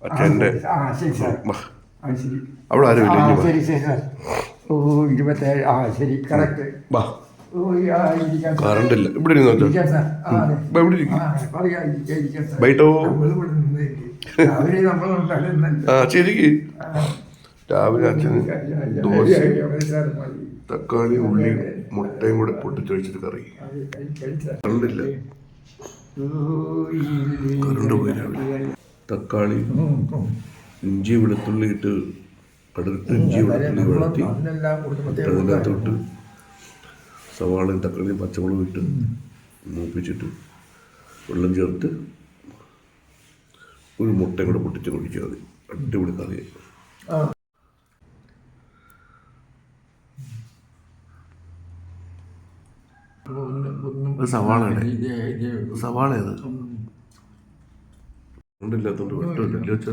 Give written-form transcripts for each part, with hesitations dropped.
അച്ഛൻ്റെ അവിടെ ആരും ശരി ശരി സാർ. ഓ 27 ശരി കറക്റ്റ്. കറണ്ടില്ല. ഇവിടെ ബൈട്ടോ ശരിക്ക് രാവിലെ അച്ഛന് ദോശ തക്കാളി ഉള്ളി മുട്ടയും കൂടെ പൊട്ടിച്ചൊഴിച്ചിട്ട് കറി. കറണ്ടില്ല, കറണ്ട് പോയി. രാവിലെ തക്കാളി ഇഞ്ചി വെളുത്തുള്ളി ഇട്ട് കടുകിട്ട് ഇഞ്ചി വെളുത്തുള്ളി വളർത്തി അതിനകത്തോട്ട് സവാളയും തക്കാളിയും പച്ചമുളകും ഇട്ട് മൂപ്പിച്ചിട്ട് വെള്ളം ചേർത്ത് ഒരു മുട്ടയും കൂടെ പൊട്ടിച്ച് കുടിച്ചാൽ മതി. അടിപൊളി കറിയായി. സവാളയുടെ സവാള അത് കണ്ടില്ലാത്തോണ്ട് വിട്ടില്ല വെച്ചാ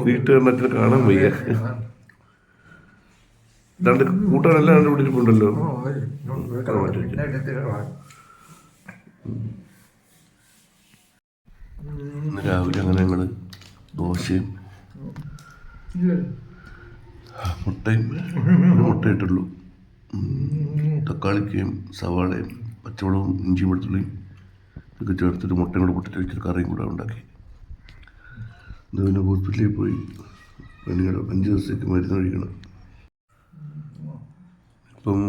വീട്ടുകാരനത്തിന് കാണാൻ വയ്യ. രണ്ട് കൂട്ടാനെല്ലാം കണ്ടുപിടിച്ചിട്ടുണ്ടല്ലോ. രാവിലെ അങ്ങനെ ഞങ്ങള് ദോശയും മുട്ടയും ഒരു മുട്ടയിട്ടുള്ളൂ, തക്കാളിക്കയും സവാളയും പച്ചമുളകും ഇഞ്ചിയും വെളുത്തുള്ളിയും ഇതൊക്കെ ചേർത്തിട്ട് മുട്ടയും കൂടെ പൊട്ടിച്ച് വെച്ചിട്ട് കറിയും കൂടെ ഉണ്ടാക്കി. ഇതിന് ഹോസ്പിറ്റലിൽ പോയി പനിയുടെ 5 ദിവസത്തേക്ക് മരുന്ന് കഴിക്കണം. ഇപ്പം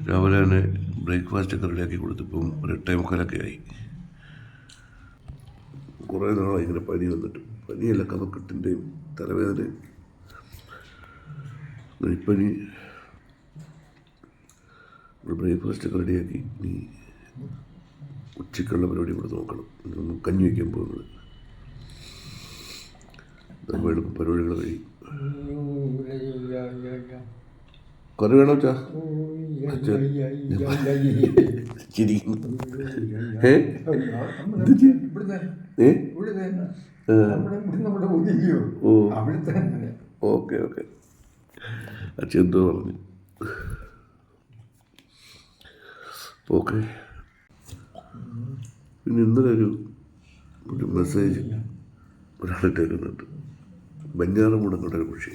രാവിലെ തന്നെ ബ്രേക്ക്ഫാസ്റ്റൊക്കെ റെഡിയാക്കി കൊടുത്തു. ഇപ്പം ഒരു 8:45 ആയി. കുറേ നാളായി ഇങ്ങനെ പനി വന്നിട്ട്. പനിയല്ല, കഫക്കെട്ടിൻ്റെയും തലവേദനയും. ഇപ്പം ഇനി ബ്രേക്ക്ഫാസ്റ്റൊക്കെ റെഡിയാക്കി ഇനി ഉച്ചയ്ക്കുള്ള പരിപാടി കൂടെ നോക്കണം. കഞ്ഞി വയ്ക്കാൻ പോകുന്നത്. നമ്മൾ എളുപ്പം പരിപാടികൾ കഴിയും. കറി വേണോ ചാ? Okay okay. അച്ഛൻ എന്തോ പറഞ്ഞു. ഓക്കെ. പിന്നെ ഇന്നലെ ഒരു മെസ്സേജ് ഒരാളിട്ടേക്കുന്നുണ്ട്. ബഞ്ഞാറമൂടങ്ങോട്ട് ഒരു പക്ഷേ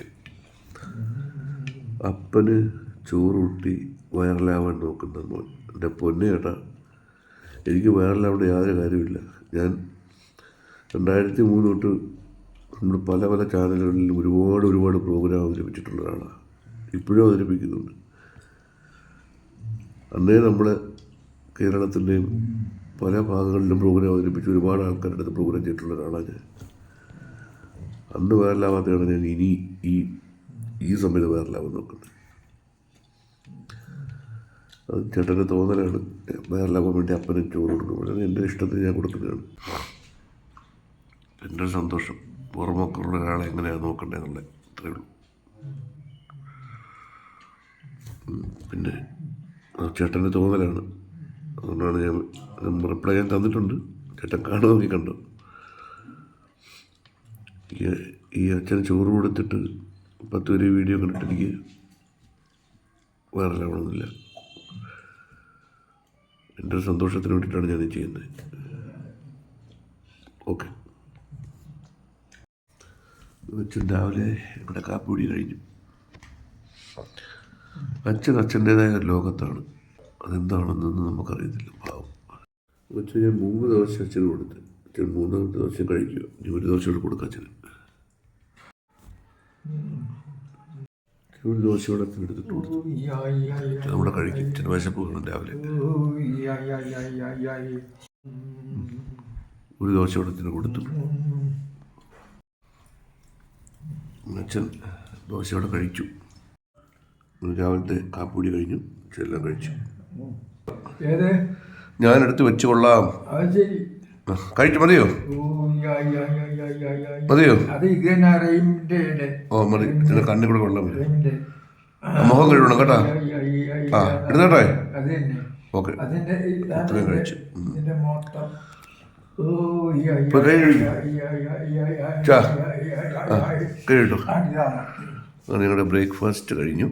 അപ്പന് ചോറൂട്ടി വൈറലാവാൻ നോക്കുന്ന മോൻ. എൻ്റെ പൊന്നെ ചേട്ടാ, എനിക്ക് വൈറലാവേണ്ട യാതൊരു കാര്യമില്ല. ഞാൻ 2003 തൊട്ട് നമ്മൾ പല പല ചാനലുകളിൽ ഒരുപാട് പ്രോഗ്രാം അവതരിപ്പിച്ചിട്ടുള്ള ഒരാളാണ്. ഇപ്പോഴും അവതരിപ്പിക്കുന്നുണ്ട്. അന്നേ നമ്മളെ കേരളത്തിൻ്റെയും പല ഭാഗങ്ങളിലും പ്രോഗ്രാം അവതരിപ്പിച്ച് ഒരുപാട് ആൾക്കാരുടെ അടുത്ത് പ്രോഗ്രാം ചെയ്തിട്ടുള്ള ഒരാളാണ് ഞാൻ. അന്ന് വൈറലാവാത്തതാണ് ഞാൻ ഇനി ഈ സമയത്ത് വൈറലാവാൻ നോക്കുന്നത്. അത് ചേട്ടൻ്റെ തോന്നലാണ്. വൈറലാവാൻ വേണ്ടി അപ്പനും ചോറ് കൊടുക്കുന്നത് എൻ്റെ ഇഷ്ടത്തിന് ഞാൻ കൊടുക്കുന്നതാണ്. എൻ്റെ ഒരു സന്തോഷം. പുറമൊക്കെയുള്ള ഒരാളെ എങ്ങനെയാണ് നോക്കണ്ടേന്നുള്ള അത്രയേ ഉള്ളൂ. പിന്നെ ചേട്ടൻ്റെ തോന്നലാണ്. അതുകൊണ്ടാണ് ഞാൻ റിപ്ലൈ ഞാൻ തന്നിട്ടുണ്ട്. ചേട്ടൻ നോക്കി കണ്ടു. ഈ അച്ഛൻ ചോറ് കൊടുത്തിട്ട് 10 വരെ വീഡിയോ കണ്ടിട്ട് എനിക്ക് വൈറലാവണമെന്നില്ല. എൻ്റെ ഒരു സന്തോഷത്തിന് വേണ്ടിയിട്ടാണ് ഞാൻ ചെയ്യുന്നത്. ഓക്കെ. അച്ഛൻ രാവിലെ ഇവിടെ കാപ്പുടി കഴിഞ്ഞു. അച്ഛൻ്റേതായ ലോകത്താണ്. അതെന്താണെന്നൊന്നും നമുക്കറിയത്തില്ല. പാവം. അച്ഛൻ ഞാൻ 3 ദോശ അച്ഛന് കൊടുത്ത്. അച്ഛൻ 3 ദോശ കഴിക്കുക. ഇനി 1 ദോശ കൂടെ കൊടുക്കാം അച്ഛന്. ഒരു ദോശയോടെ അച്ഛൻ എടുത്തിട്ട് കൊടുത്തു. നമ്മുടെ കഴിക്കും. അച്ഛന് വിശപ്പ് വേണം രാവിലെ. 1 ദോശയോടെ അച്ഛന് കൊടുത്തു. അച്ഛൻ ദോശയോടെ കഴിച്ചു. രാവിലത്തെ കാപ്പുടി കഴിഞ്ഞു. എല്ലാം കഴിച്ചു. ഞാനെടുത്ത് വെച്ച് കൊള്ളാം. കഴിച്ചു. മതിയോ? ഓ മതി. ഇതിൻ്റെ കണ്ണിൽ കൂടെ കൊള്ളാൻ പറ്റും. മുഖം കഴിയണം കേട്ടോ. എടുത്തോട്ടെ. ഓക്കെ. അത്രയും കഴിച്ചു. ഇപ്പൊ കൈ കഴിക്കും. ചാ കഴിട്ടോ. നിങ്ങളുടെ ബ്രേക്ക്ഫാസ്റ്റ് കഴിഞ്ഞു.